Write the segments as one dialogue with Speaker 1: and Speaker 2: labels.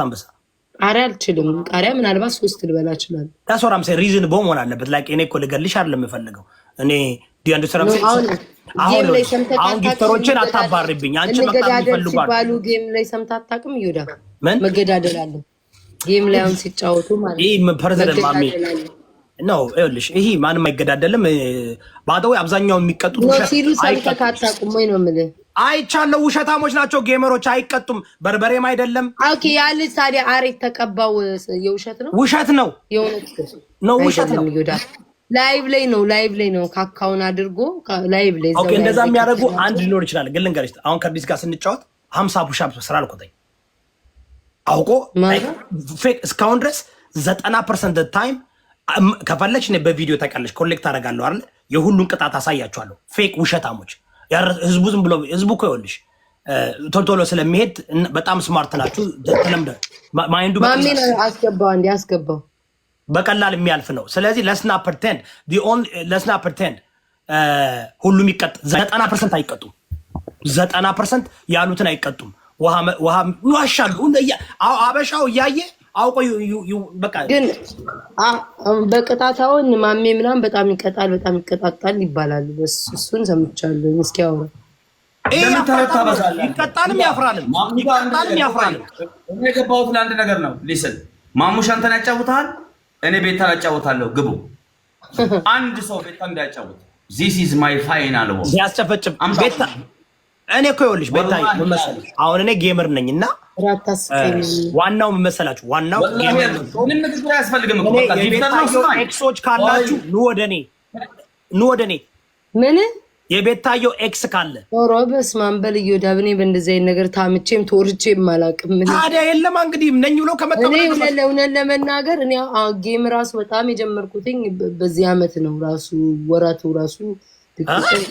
Speaker 1: አንበሳ
Speaker 2: ቃሪያ አልችልም። ቃሪያ ምናልባት 3 ልበላ ይችላል።
Speaker 1: ታሶራም ሳይ ሪዝን በመሆን አለበት። ላይክ እኔ እኮ ልገልሽ አይደለም የምፈልገው እኔ ዲያንዱ ሰራም ሳይ አሁን ጊፍተሮችን አታባርብኝ። አንቺ መቅጣት ይፈልጋሉ
Speaker 2: ባሉ ጌም ላይ ሰምተህ አታውቅም? ይሁዳ መገዳደል አለ ጌም ላይ አሁን ሲጫወቱ ማለት
Speaker 1: ይሄ ፕሬዝዳንት ማሚ ነው። ይኸውልሽ ይሄ ማንም አይገዳደልም። ባደው አብዛኛው የሚቀጡት
Speaker 2: ውሸት ሲሉ ሰምተህ አታውቅም ወይ ነው የምልህ።
Speaker 1: አይቻለው ውሸታሞች ናቸው ጌመሮች፣ አይቀጡም። በርበሬም አይደለም።
Speaker 2: ኦኬ ያለ ታዲያ አሬት ተቀባው የውሸት ነው፣
Speaker 1: ውሸት ነው፣ ነው ውሸት ነው።
Speaker 2: ይሁዳ ላይቭ ላይ ነው ካካውን አድርጎ ላይቭ ላይ
Speaker 1: ኦኬ እንደዛ የሚያደርጉ አንድ ሊኖር ይችላል። ግን ልንገርሽ አሁን ከዲስ ጋር ስንጫወት 50 ፑሻፕ ስራ አልቆጠኝ አውቆ ፌክ እስካሁን ድረስ 90% ታይም ከፈለች ነው በቪዲዮ ተቀለሽ ኮሌክት አደርጋለሁ አይደል? የሁሉን ቅጣት አሳያችኋለሁ። ፌክ ውሸታሞች ህዝቡ ዝም ብሎ ህዝቡ እኮ ይኸውልሽ ቶሎ ስለሚሄድ በጣም ስማርት ናችሁ። ተለምደ ማይንዱ
Speaker 2: ማሚን አስገባው
Speaker 1: በቀላል የሚያልፍ ነው። ስለዚህ ለስና ፕሪቴንድ ሁሉም ይቀጥ 90% አይቀጡም። 90% ያሉትን አይቀጡም። ውሃ ይዋሻሉ። አበሻው እያየ አውቆ በቃ
Speaker 2: ግን በቅጣታውን ማሜ ምናምን በጣም ይቀጣጣል ይባላል። እሱን ሰምቻለሁ። እስኪ አውራ
Speaker 1: ይቀጣልም ያፍራልም።
Speaker 3: እኔ የገባሁት ለአንድ ነገር ነው። ሊስን ማሙሽ አንተን ያጫውታል፣ እኔ ቤታ ያጫውታለሁ። ግቡ አንድ ሰው ቤታ እንዳያጫውት ዚስ ኢዝ ማይ ፋይናል ወር
Speaker 1: ያስጨፈጭም ቤታ እኔ እኮ ይኸውልሽ ቤታዬ ምን መሰለሽ አሁን እኔ ጌመር ነኝና ዋናው ምን መሰላችሁ ዋናው ጌመር ነው።
Speaker 3: ምንም ንግግር አያስፈልግም እኮ በቃ ጊፍተር ነው። ስማኝ
Speaker 1: ኤክሶች ካላችሁ ኑ ወደ እኔ ምን የቤታየው ኤክስ ካለ
Speaker 2: ኦሮ በስመ አብ በል ይወዳብኔ በእንደዚህ አይነት ነገር ታምቼም ተወርቼም አላውቅም።
Speaker 1: ታዲያ የለም እንግዲህ ነኝ ብሎ ከመጣው
Speaker 2: እውነት ለመናገር እኔ ጌም ራሱ በጣም የጀመርኩትኝ በዚህ አመት ነው። ራሱ ወራቱ ራሱ ትክክል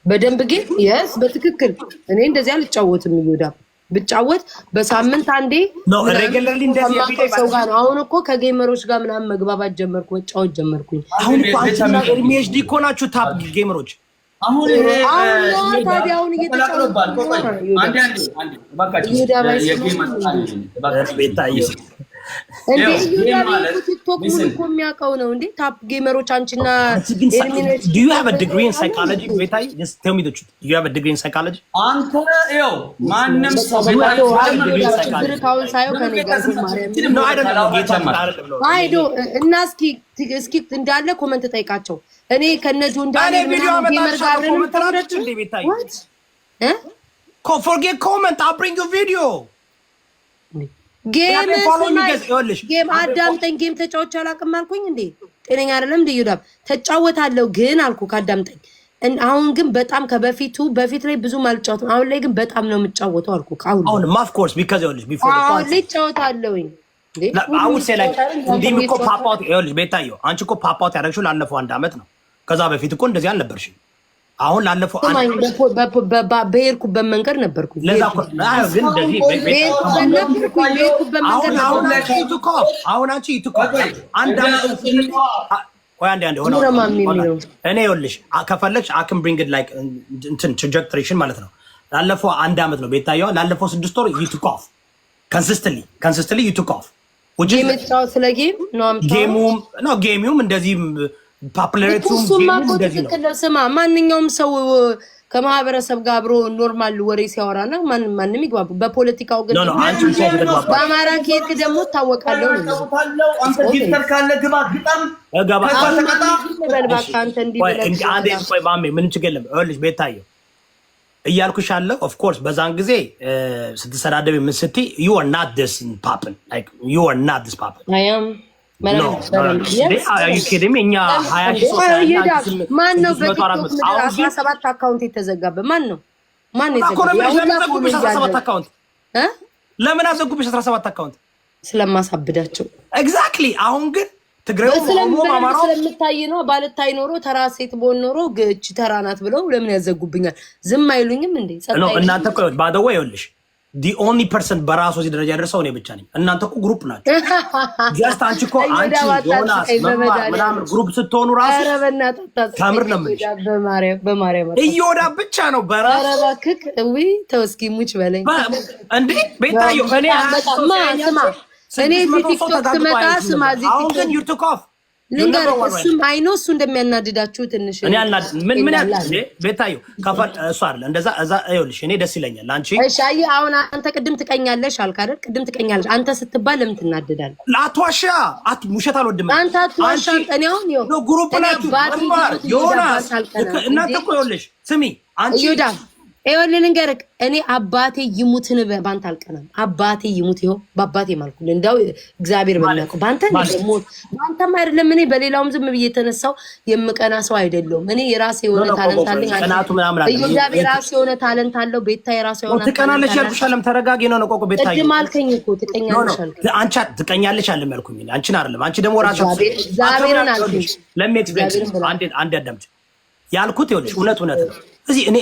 Speaker 2: በደንብ ጌም የስ በትክክል እኔ እንደዚህ አልጫወትም። ይወዳ ብጫወት በሳምንት አንዴ
Speaker 1: ነው ሬጉላርሊ እንደዚህ ቪዲዮ
Speaker 2: ሰው ጋር አሁን እኮ ከጌመሮች ጋር ምናምን መግባባት ጀመርኩ፣ መጫወት ጀመርኩኝ።
Speaker 1: አሁን እኮ አንቺና ኤርሚኤችዲ እኮ ናችሁ ታፕ ጌመሮች።
Speaker 3: አሁን
Speaker 2: ታዲያውን እየተጫወቱ ቲክቶክ ሙሉ እኮ የሚያውቀው ነው እንዴ ታፕ ጌመሮች አንቺና ኤርሚኔት
Speaker 1: do you have a degree in psychology ቤታይ just tell me the truth do you have a degree in psychology
Speaker 3: አንተ ይኸው ማንም ሰው
Speaker 2: ታውን ሳይው ከኔ ጋር ማርያም
Speaker 1: ነው አይደለም
Speaker 2: አይዶ እና እስኪ እንዳለ ኮሜንት ጠይቃቸው። እኔ ከነጁ እንዳለ
Speaker 1: ቪዲዮ አመጣለሁ ኮሜንት ታረጭ እንዴ ቤታይ forget comment I'll bring you video ጌም አዳምጠኝ። ጌም ተጫወች አላውቅም አልኩኝ እንዴ? ጤነኛ አይደለም እንዴ? ይውዳብ ተጫወታለሁ ግን አልኩ ካዳምጠኝ። አሁን ግን በጣም በፊት ላይ ብዙ አልጫወትም። አሁን ላይ ግን በጣም ነው የምጫወተው አልኩ። አሁን of course because ይኸውልሽ before
Speaker 2: አሁን ላይ እጫወታለሁኝ እንዴ?
Speaker 1: አሁን ላይ እንዲህ እኮ ፓፓ ይኸውልሽ ቤታዮ አንቺ እኮ ፓፓ ያደረግሽው ላለፈው 1 አመት ነው። ከዛ በፊት እኮ እንደዚህ አልነበርሽም። አሁን ላለፈው በሄድኩበት መንገድ ነበርኩ። ለዛ እኮ ግን እንደዚህ አሁን አንቺ አንድ አመት ቆይ አንዴ ሆነ እኔ ይኸውልሽ ከፈለግሽ አክም ብሪንግ ኢት ላይክ እንትን ትራጀክተሪሽን ማለት ነው። ላለፈው 1 አመት ነው ቤታየው ላለፈው 6 ወር you took off consistently you took off ጌሙም እንደዚህ ፖፑላሪቲውም እንደዚህ ነው።
Speaker 2: ስማ ማንኛውም ሰው ከማህበረሰብ ጋር አብሮ ኖርማል ወሬ ሲያወራና ማንም ይግባቡ። በፖለቲካው ግን በአማራ ኬክ ደግሞ ታወቃለሁ ነው
Speaker 3: አንተ ጊፍተር ካለ ግባ ግጣም
Speaker 1: ምን ችግር የለም። ይኸውልሽ ቤታየው እያልኩሽ አለ ኦፍ ኮርስ በዛን ጊዜ ስትሰዳደብ ምን ስትይ you are not this popping like you are not this popping
Speaker 2: ማነው በቲክቶክ 17 አካውንት የተዘጋበት? ማነው
Speaker 1: ለምን አዘጉብሽ 17 አካውንት?
Speaker 2: ስለማሳብዳቸው
Speaker 1: ኤግዛክትሊ። አሁን ግን ትግሬው
Speaker 2: ስለምታይ ነው። ባልታይ ኖሮ ተራ ሴት ቦን ኖሮ ግጭ ተራ ናት ብለው ለምን ያዘጉብኛል? ዝም አይሉኝም እንዴ?
Speaker 1: እናንተ እኮ ባደው ይኸውልሽ ዲ ኦንሊ ፐርሰን በራሱ እዚህ ደረጃ ያደረሰው እኔ ብቻ ነኝ። እናንተ እኮ ግሩፕ ናቸው። ጀስት አንቺ እኮ አንቺ ዮናስ መማር ምናምን ግሩፕ ስትሆኑ ራሱ ታምር ነው የምልሽ።
Speaker 2: በማርያም
Speaker 1: እዮዳ ብቻ ነው በራሱ።
Speaker 2: ኧረ እባክህ ወይ ተው እስኪ ሙች በለኝ
Speaker 1: እንዴ ቤታዮ። እኔ
Speaker 2: እኔ ቲክቶክ ስመጣ ስማ እዚህ ቲክቶክ
Speaker 1: ዩቲዩብ
Speaker 2: ልንገር እሱም አይኖ እሱ እንደሚያናድዳችሁ ትንሽ
Speaker 1: እኔ አልናድ ምን ቤታዩ ከፈል እሱ አይደለ እንደዛ እዛ ይኸውልሽ እኔ ደስ ይለኛል አንቺ
Speaker 2: እሺ አይ አሁን አንተ ቅድም ትቀኛለሽ አልክ አይደል ቅድም ትቀኛለሽ አንተ ስትባል ለምን ትናደዳለህ
Speaker 1: ላትዋሻ ውሸት አልወድም
Speaker 2: አንተ አትዋሻ እኔ አሁን
Speaker 1: ነው ግሩፕ ናችሁ ዮናስ እናንተ እኮ ይኸውልሽ ስሚ አንቺ
Speaker 2: ይሁዳ ይኸውልህ ልንገርህ እኔ አባቴ ይሙትን ባንተ አልቀናም አባቴ ይሙት ይኸው በአባቴ ማልኩ እንደው እግዚአብሔር በሚያውቀው ባንተ ደግሞ ባንተም አይደለም እኔ በሌላውም ዝም ብዬ የተነሳው የምቀና ሰው አይደለም እኔ የራሴ የሆነ ታለንት አለኝ
Speaker 1: ቀናቱ ምናምን አለ
Speaker 2: ይሁዳ የራሴ የሆነ ታለንት አለው ቤታ የራሴ የሆነ
Speaker 1: ትቀናለሽ ያልኩሻለም ተረጋጊ ነው ቆቆ ቤታ
Speaker 2: ቅድም አልከኝ እኮ ትቀኛለሽ አልከኝ
Speaker 1: አንቺ ትቀኛለሽ አለም ያልኩኝ አንቺን አይደለም አንቺ ደግሞ ራስሽ
Speaker 2: እግዚአብሔርን አልከኝ
Speaker 1: ለምን ኤክስፔሪንስ አንዴ አዳምጪ ያልኩት ይኸውልሽ እውነት ነው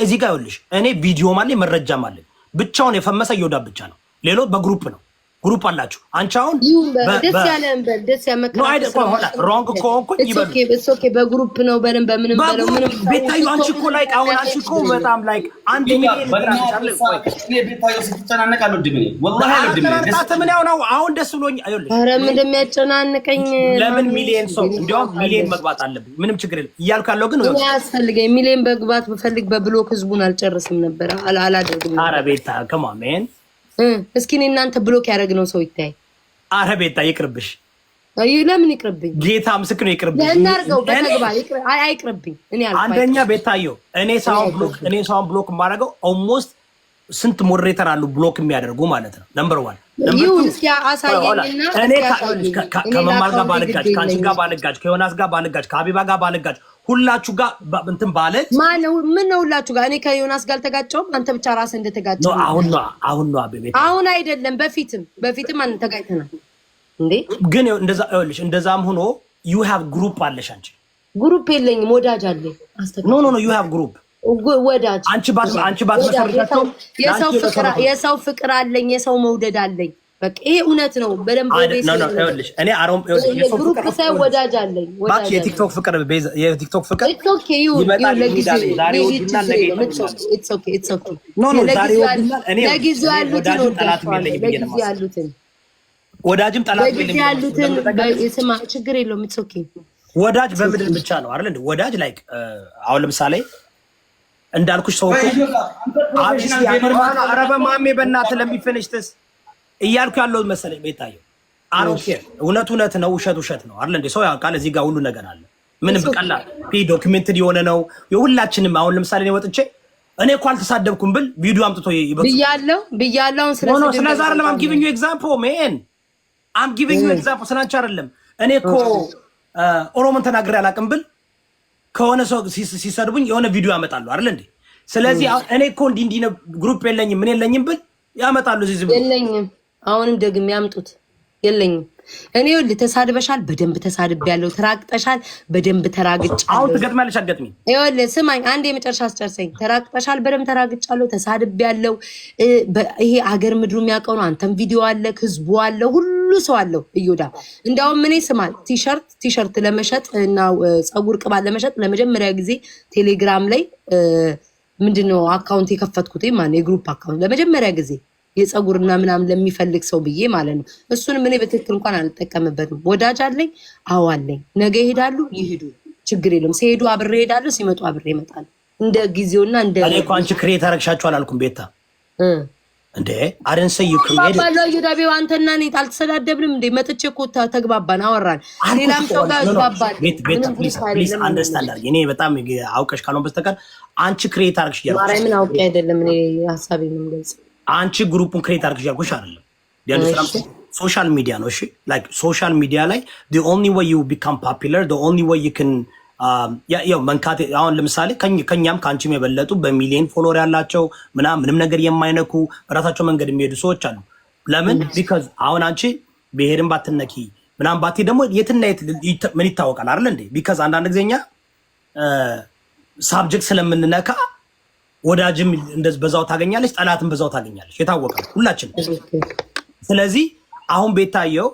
Speaker 1: እዚህ ጋር ይኸውልሽ እኔ ቪዲዮ ማለት መረጃም አለ ብቻውን የፈመሰ ይወዳ ብቻ ነው ሌሎች በግሩፕ ነው ግሩፕ አላችሁ አንቺ አሁን
Speaker 2: ደስ ያለን ደስ ያመከራ
Speaker 1: ነው አይደል ሮንግ ኮንኩ ይበሉ
Speaker 2: ኦኬ በግሩፕ ነው በምንም በለው ምንም
Speaker 1: ቤታዩ አንቺ እኮ ላይክ አሁን አንቺ እኮ በጣም ላይክ አንድ ሚሊዮን
Speaker 3: እኔ ቤታዩ ስትጨናነቃለሁ ድምኔ ወላሂ አልወድም
Speaker 1: ምን ያው ነው አሁን ደስ ብሎኝ አይደል
Speaker 2: ኧረ ምን እንደሚያጨናንቀኝ
Speaker 1: ለምን ሚሊዮን ሰው እንዲያውም ሚሊዮን መግባት አለብኝ ምንም ችግር የለም እያልኩ ያለው ግን
Speaker 2: ነው ያስፈልገኝ ሚሊዮን መግባት ብፈልግ በብሎክ ህዝቡን አልጨርስም ነበር አላደርግም
Speaker 1: ኧረ ቤታ ከማሜን
Speaker 2: እስኪ እኔ እናንተ ብሎክ ያደረግነው ሰው ይታይ
Speaker 1: ኧረ ቤታ ይቅርብሽ
Speaker 2: ለምን ይቅርብኝ
Speaker 1: ጌታ ምስክር ነው ይቅርብኝ
Speaker 2: ለናርገው በተግባር አይቅርብኝ እኔ አልፋ
Speaker 1: አንደኛ ቤታዮ እኔ ሳውን ብሎክ የማደርገው ኦልሞስት ስንት ሞዴሬተር አሉ ብሎክ የሚያደርጉ ማለት ነው ነምበር 1
Speaker 2: ይሁን እስኪ አሳየኝና
Speaker 1: እኔ ከመማር ጋር ባልጋጭ ከአንቺ ጋር ባልጋጭ ከዮናስ ጋር ባልጋጭ ከአቢባ ጋር ባልጋጭ ሁላችሁ ጋር እንትን ባለች
Speaker 2: ማነው ምን ነው ሁላችሁ ጋር እኔ ከዮናስ ጋር ተጋጨውም አንተ ብቻ ራስህ እንደተጋጨው
Speaker 1: አሁን ነው አቤት
Speaker 2: አሁን አይደለም በፊትም አንተ ተጋጭተናል እንዴ
Speaker 1: ግን እንደዛ ይኸውልሽ እንደዛም ሆኖ you have group አለሽ አንቺ
Speaker 2: ግሩፕ የለኝም ወዳጅ አለኝ
Speaker 1: ኖ you have group
Speaker 2: ወዳጅ
Speaker 1: አንቺ ባትመሰርታቸው
Speaker 2: የሰው ፍቅር አለኝ የሰው መውደድ አለኝ በቃ ይሄ እውነት ነው በደንብ
Speaker 1: ነው ይኸውልሽ እኔ አሮም
Speaker 2: የሰው ፍቅር ሳይ ወዳጅ አለኝ
Speaker 1: ባክ የቲክቶክ ፍቅር
Speaker 2: ኦኬ
Speaker 1: ወዳጅም ጠላት
Speaker 2: ያሉትን ስማ ችግር የለውም ኢትስ ኦኬ
Speaker 1: ወዳጅ በምድር ብቻ ነው አይደል እንዴ ወዳጅ ላይክ አሁን ለምሳሌ እንዳልኩሽ ሰው እኮ አብሽ ያመርማና አረበ ማሜ በእናትህ ለሚፈነሽ ተስ እያልኩ ያለው መሰለኝ ቤታየው አሮኬ እውነት ነው ውሸት ነው አይደል እንዴ ሰው ያውቃል እዚህ ጋር ሁሉ ነገር አለ ምንም ቀላል ዶክመንትድ የሆነ ነው የሁላችንም አሁን ለምሳሌ ነው ወጥቼ እኔ እኮ አልተሳደብኩም ብል ቪዲዮ አምጥቶ
Speaker 2: ብያለሁ
Speaker 1: ስለዛ አይደለም አም ጊቪንግ ዩ ኤግዛምፕል ሜን አም ጊቪንግ ዩ ኤግዛምፕል ስላንቺ አይደለም እኔ እኮ ኦሮሞን ተናግሬ አላውቅም ብል ከሆነ ሰው ሲሰድቡኝ የሆነ ቪዲዮ ያመጣሉ አይደል እንዴ ስለዚህ እኔ እኮ እንዲህ ነው ግሩፕ የለኝም ምን የለኝም ብል ያመጣሉ እዚህ ዝም
Speaker 2: የለኝም አሁንም ደግም ያምጡት የለኝም እኔ ወልድ ተሳድበሻል በደንብ ተሳድቤያለሁ ተራቅጠሻል በደንብ ተራግጫለሁ
Speaker 1: አሁን ትገጥማለሽ አትገጥሚኝ
Speaker 2: ይኸውልህ ስማኝ አንዴ የመጨረሻ አስጨርሰኝ ተራቅጠሻል በደንብ ተራግጫለሁ ተሳድቤያለሁ ይሄ አገር ምድሩ የሚያውቀው ነው አንተም ቪዲዮ አለ ህዝቡ አለ ሁሉ ሰው አለው እዮዳ እንዳውም ምን ይስማል ቲሸርት ለመሸጥ እና ፀጉር ቅባት ለመሸጥ ለመጀመሪያ ጊዜ ቴሌግራም ላይ ምንድነው አካውንት የከፈትኩት ማለት የግሩፕ አካውንት ለመጀመሪያ ጊዜ የፀጉርና ምናምን ለሚፈልግ ሰው ብዬ ማለት ነው እሱንም እኔ በትክክል እንኳን አልጠቀምበትም ወዳጅ አለኝ አዋለኝ ነገ ይሄዳሉ ይሄዱ ችግር የለም ሲሄዱ አብሬ እሄዳለሁ ሲመጡ አብሬ እመጣለሁ እንደ ጊዜውና እንደ
Speaker 1: እኔ እኮ አንቺ ክሬት አረግሻቸው አላልኩም ቤታ እንዴ አረን ሰይ ክሬት
Speaker 2: ባለው ይዳቤው አንተና እኔ አልተሰዳደብንም እንዴ መጥቼ እኮ ተግባባን አወራን ሌላም ሰው ጋር ተግባባን
Speaker 1: ቤታ ፕሊዝ አንደርስታንድ አድርጊ እኔ በጣም አውቀሽ ካልሆነ በስተቀር አንቺ ክሬት አረግሽ ይያልኩ
Speaker 2: ማርያምን አውቄ አይደለም እኔ ሐሳቤን ነው የምገልጽ አንቺ
Speaker 1: ግሩፑን ክሬት አድርገሽ ያልኩሽ አይደለም ያንስራም ሶሻል ሚዲያ ነው እሺ ላይክ ሶሻል ሚዲያ ላይ the only way you become popular the only way you can ያው መንካት አሁን ለምሳሌ ከኛም ካንቺም የበለጡ በሚሊዮን ፎሎወር ያላቸው ምንም ነገር የማይነኩ በራሳቸው መንገድ የሚሄዱ ሰዎች አሉ ለምን because አሁን አንቺ ብሄርን ባትነኪ ምናምን ባቲ ደግሞ የትና የት ምን ይታወቃል አይደል እንዴ because አንዳንድ ጊዜኛ ሳብጀክት ስለምንነካ ወዳጅም እንደዚህ በዛው ታገኛለች፣ ጠላትም በዛው ታገኛለች። የታወቀ ሁላችን። ስለዚህ አሁን ቤታየው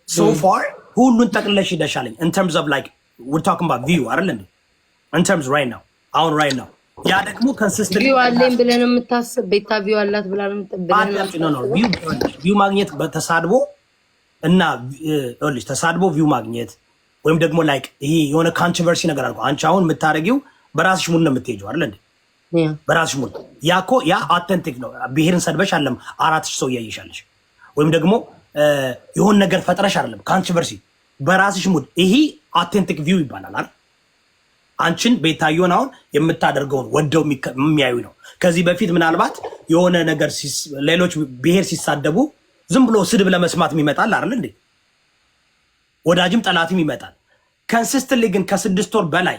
Speaker 1: so far ሁሉን ጠቅለሽ ይደሻለኝ in terms of like we're talking about view አይደል እንዴ? in terms right now አሁን right now ያ ደግሞ consistent
Speaker 2: view አለኝ ብለን የምታስብ ቤታ view አላት ብላ ነው የምትጠብቀው።
Speaker 1: view ማግኘት በተሳድቦ እና ልጅ ተሳድቦ view ማግኘት ወይም ደግሞ like ይሄ የሆነ controversy ነገር አልኩ። አንቺ አሁን የምታረጊው በራስሽ ሙድ ነው የምትሄጂው አይደል እንዴ? በራስሽ ሙድ ያኮ ያ አውተንቲክ ነው። ብሔርን ሰድበሽ አለም 4000 ሰው ያይሻለሽ ወይም ደግሞ የሆነ ነገር ፈጥረሽ አይደለም ኮንትሮቨርሲ በራስሽ ሙድ ይሄ አውተንቲክ ቪው ይባላል አይደል? አንቺን ቤታየውን አሁን የምታደርገውን ወደው የሚያዩ ነው። ከዚህ በፊት ምናልባት የሆነ ነገር ሌሎች ብሔር ሲሳደቡ ዝም ብሎ ስድብ ለመስማት ይመጣል አይደል እንዴ? ወዳጅም ጠላትም ይመጣል። ኮንሲስተንትሊ ግን ከ6 ወር በላይ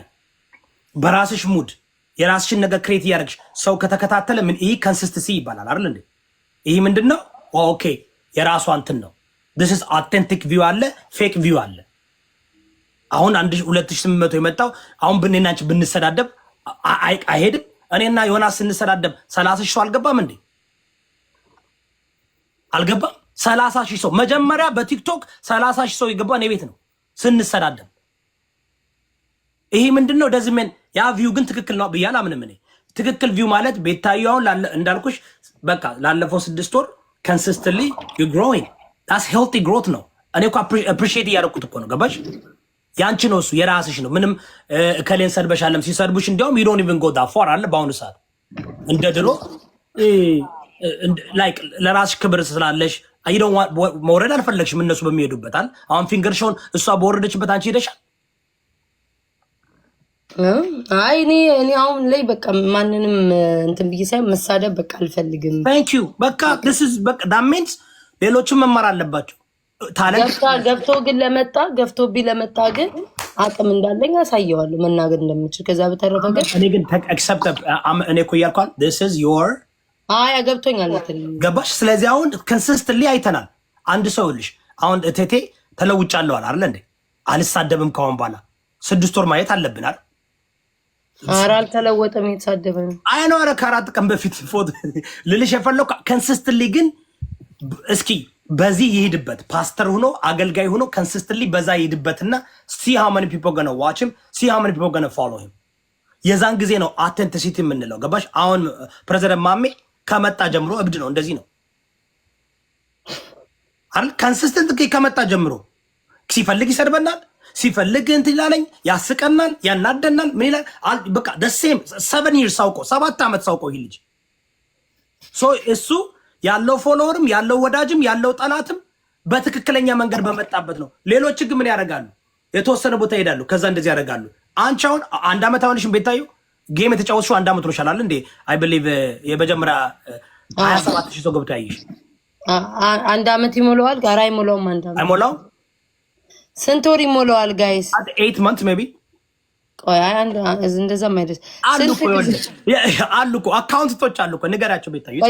Speaker 1: በራስሽ ሙድ የራስሽን ነገር ክሬት ያደርግሽ ሰው ከተከታተለ ምን ይሄ ኮንሲስተንሲ ይባላል አይደል እንዴ? ይሄ ምንድነው? ኦኬ የራሷ እንትን ነው። this is authentic view አለ ፌክ ቪው አለ። አሁን 2800 የመጣው አሁን ብንናንቺ ብንሰዳደብ አይሄድም። እኔና ዮናስ ስንሰዳደብ 30 ሺህ ሰው አልገባም እንዴ? አልገባም? 30 ሺህ ሰው መጀመሪያ በቲክቶክ 30 ሺህ ሰው የገባው እኔ ቤት ነው ስንሰዳደብ። ይሄ ምንድነው? ደዝመን ያ ቪው ግን ትክክል ነው ብያለሁ። ምንም እኔ ትክክል ቪው ማለት ቤታየው አሁን እንዳልኩሽ በቃ ላለፈው 6 ወር consistently you growing that's healthy growth ነው። እኔ እኮ appreciate ያደረኩት እኮ ነው። ገባሽ? ያንቺ ነው እሱ የራስሽ ነው። ምንም ከሌን ሰድበሻለም ሲሰድቡሽ እንዲያውም you don't even go that far አለ። በአሁኑ ሰዓት እንደ ድሮ like ለራስሽ ክብር ስላለሽ you don't want መውረድ አልፈለግሽም እነሱ በሚሄዱበታል። አሁን ፊንገር ሾን እሷ በወረደችበት አንቺ ሄደሻል።
Speaker 2: አይ እኔ አሁን ላይ በቃ ማንንም እንትን ብዬ ሳይሆን መሳደብ በቃ አልፈልግም።
Speaker 1: thank you በቃ this is በቃ that means ሌሎችም መማር አለባቸው። ገፍቶብኝ ለመጣ ግን አቅም እንዳለኝ አሳየዋለሁ መናገር እንደምችል። ከዛ በተረፈ ግን እኔ ግን accept እኔ እኮ እያልኳል this is your
Speaker 2: አይ ገብቶኛል እንትን
Speaker 1: ገባሽ? ስለዚህ አሁን consistently አይተናል። አንድ ሰው ልሽ አሁን እቴቴ ተለውጫለሁ አይደል እንዴ? አልሳደብም ከአሁን በኋላ 6 ወር ማየት አለብን አይደል?
Speaker 2: ኧረ አልተለወጠም የተሳደበ ነው።
Speaker 1: አይ ነው ኧረ ከ4 ቀን በፊት ፎቶ ልልሽ የፈለኩ consistently ግን እስኪ በዚህ ይሄድበት ፓስተር ሆኖ አገልጋይ ሆኖ consistently በዛ ይሄድበትና see how many people gonna watch him see how many people gonna follow him የዛን ጊዜ ነው authenticity የምንለው። ገባሽ? አሁን ፕሬዝዳንት ማሜ ከመጣ ጀምሮ እብድ ነው። እንደዚህ ነው አይደል? consistently ከመጣ ጀምሮ ሲፈልግ ይሰድበናል፣ ሲፈልግ እንትን ይላልኝ፣ ያስቀናል፣ ያናደናል። ምን ይላል? በቃ the same 7 years ሳውቆ 7 ዓመት ሳውቆ ይሄ ልጅ እሱ ያለው ፎሎወርም ያለው ወዳጅም ያለው ጠላትም በትክክለኛ መንገድ በመጣበት ነው። ሌሎች ግን ምን ያደርጋሉ? የተወሰነ ቦታ ይሄዳሉ፣ ከዛ እንደዚህ ያደርጋሉ። አንቺ አሁን 1 ዓመት አሁንሽም ቤታየው ጌም የተጫወትሽው 1 ዓመት ሆኖሻል እንዴ? አይ ቢሊቭ የመጀመሪያ 27000 ሰው ገብቶ ያይሽ
Speaker 2: 1 ዓመት ይሞላዋል። ጋራ አይሞላውም። 1 ዓመት
Speaker 1: አይሞላውም።
Speaker 2: ስንት ወር ይሞላዋል ጋይስ?
Speaker 1: 8 months maybe
Speaker 2: ቆይ እንደዛ ማይደስ
Speaker 1: አሉ እኮ አካውንቶች አሉ እኮ ንገራቸው ቤታየው